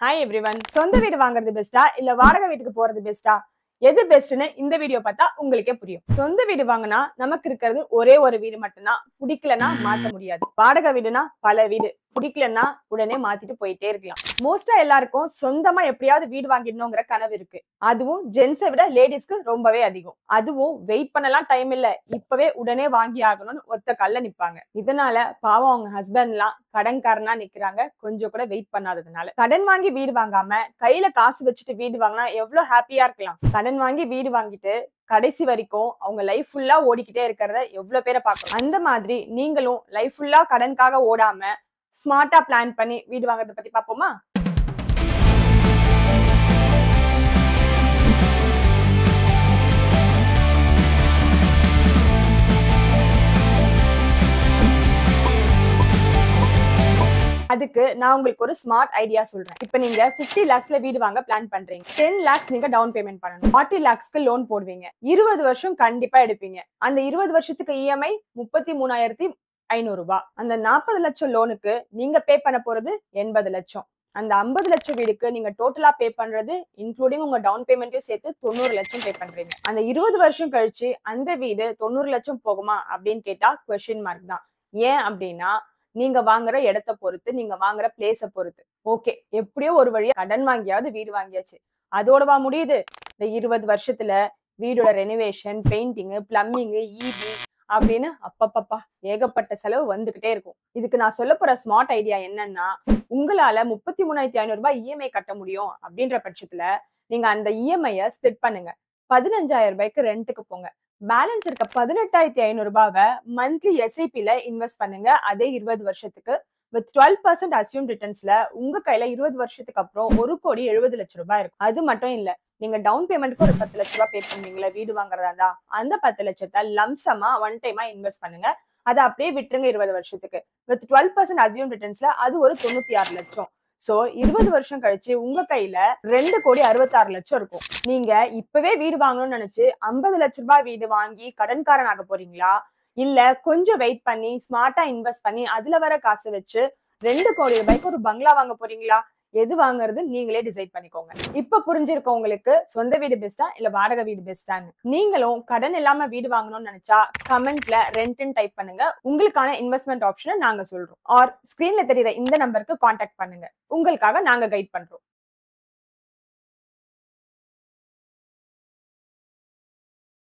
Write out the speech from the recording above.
Hi everyone. சொந்த வீடு வாங்குறது பெஸ்டா இல்ல வாடகை வீட்டுக்கு போறது பெஸ்டா? எது பெஸ்ட்னு இந்த வீடியோ பார்த்தா உங்களுக்கே புரியும். சொந்த வீடு வாங்கினா நமக்கு இருக்கிறது ஒரே ஒரு வீடு மட்டும்தான். பிடிக்கலனா மாத்த முடியாது. வாடகை வீடுனா பல வீடு. பிடிக்கலன்னா உடனே மாத்திட்டு போயிட்டே இருக்கலாம். மோஸ்டா எல்லாருக்கும் சொந்தமா எப்படியாவது வீடு வாங்கிடணுங்கிற கனவு இருக்கு. அதுவும் ஜென்ஸை விட லேடிஸ்க்கு ரொம்பவே அதிகம். அதுவும் வெயிட் பண்ணலாம் டைம் இல்ல, இப்பவே உடனே வாங்கி ஆகணும்னு ஒத்த கல்ல நிப்பாங்க. இதனால பாவம் அவங்க ஹஸ்பண்ட் எல்லாம் கடன்காரனா நிக்கிறாங்க, கொஞ்சம் கூட வெயிட் பண்ணாததுனால. கடன் வாங்கி வீடு வாங்காம கையில காசு வச்சுட்டு வீடு வாங்கினா எவ்வளவு ஹாப்பியா இருக்கலாம். கடன் வாங்கி வீடு வாங்கிட்டு கடைசி வரைக்கும் அவங்க லைஃப் ஃபுல்லா ஓடிக்கிட்டே இருக்கிறத எவ்வளவு பேரை பார்க்கணும். அந்த மாதிரி நீங்களும் லைஃப் ஃபுல்லா கடனுக்காக ஓடாம ஸ்மார்ட்டா பிளான் பண்ணி வீடு வாங்குறத பத்தி பாப்போமா? அதுக்கு நான் உங்களுக்கு ஒரு ஸ்மார்ட் ஐடியா சொல்றேன். இப்ப நீங்க 50 lakhsல வீடு வாங்க பிளான் பண்றீங்க. 10 lakhs நீங்க டவுன் பேமெண்ட் பண்ணணும். 40 lakhsக்கு லோன் போடுவீங்க. 20 வருஷம் கண்டிப்பா எடுப்பீங்க. அந்த 20 வருஷத்துக்கு இஎம்ஐ 33,500 ரூபாய். அந்த 40 லட்சம் லோனுக்கு நீங்க பே பண்ண போறது 80 லட்சம். அந்த 50 லட்சம் வீடுக்கு நீங்க டோட்டலா பே பண்றது இன்க்ளூடிங் உங்க டவுன் பேமெண்ட்டையும் சேர்த்து 90 லட்சம் பே பண்றீங்க. அந்த 20 வருஷம் கழிச்சு அந்த வீடு 90 லட்சம் போகுமா அப்படின்னு கேட்டா கொஸ்டின் மார்க் தான். ஏன் அப்படின்னா நீங்க வாங்குற இடத்த பொறுத்து, நீங்க வாங்குற பிளேஸ பொறுத்து. ஓகே, எப்படியோ ஒரு வழியா கடன் வாங்கியாவது வீடு வாங்கியாச்சு. அதோடவா முடியுது? இந்த 20 வருஷத்துல வீடோட ரெனோவேஷன், பெயிண்டிங், பிளம்பிங், ஈபி அப்படின்னு அப்பப்பப்பா ஏகப்பட்ட செலவு வந்துகிட்டே இருக்கும். இதுக்கு நான் சொல்ல போற ஸ்மார்ட் ஐடியா என்னன்னா, உங்களால 33,500 ரூபாய் இஎம்ஐ கட்ட முடியும் அப்படின்ற பட்சத்துல நீங்க அந்த இஎம்ஐ ஸ்பிளிட் பண்ணுங்க. 15,000 ரூபாய்க்கு ரெண்டுக்கு போங்க. பேலன்ஸ் இருக்க 18,500 ரூபாவை மந்த்லி எஸ்ஐபில இன்வெஸ்ட் பண்ணுங்க. அதே 20 வருஷத்துக்கு வித் 12% அசியூம் ரிட்டர்ன்ஸ்ல உங்க கையில 20 வருஷத்துக்கு அப்புறம் 1,70,00,000 ரூபாய் இருக்கும். அது மட்டும் இல்ல, நீங்க டவுன் பேமெண்ட்க்கு ஒரு 10 லட்சம் ரூபாய் பே பண்ணுவீங்களா வீடு வாங்குறதா இருந்தா, அந்த 10 லட்சத்தை லம்சமா ஒன் டைமா இன்வெஸ்ட் பண்ணுங்க. அதை அப்படியே விட்டுருங்க 20 வருஷத்துக்கு. வித் 12% அசியூம் ரிட்டர்ன்ஸ்ல அது ஒரு 96 லட்சம். சோ 20 வருஷம் கழிச்சு உங்க கையில 2,66,00,000 இருக்கும். நீங்க இப்பவே வீடு வாங்கணும்னு நினைச்சு 50 லட்சம் ரூபாய் வீடு வாங்கி கடன்காரன் ஆக போறீங்களா, இல்ல கொஞ்சம் வெயிட் பண்ணி ஸ்மார்ட்டா இன்வெஸ்ட் பண்ணி அதுல வர காசு வச்சு 2 கோடி ரூபாய்க்கு ஒரு பங்களா வாங்க போறீங்களா? எது வாங்குறது நீங்களே டிசைட் பண்ணிக்கோங்க. இப்ப புரிஞ்சிருக்க உங்களுக்கு சொந்த வீடு பெஸ்டா இல்ல வாடகை வீடு பெஸ்டான்னு. நீங்களும் கடன் இல்லாம வீடு வாங்கணும்னு நினைச்சா கமெண்ட்ல ரெண்ட்னு டைப் பண்ணுங்க. உங்களுக்கான இன்வெஸ்ட்மெண்ட் ஆப்ஷனை நாங்க சொல்றோம். ஆர் ஸ்கிரீன்ல தெரியுற இந்த நம்பருக்கு கான்டாக்ட் பண்ணுங்க. உங்களுக்காக நாங்க கைட் பண்றோம்.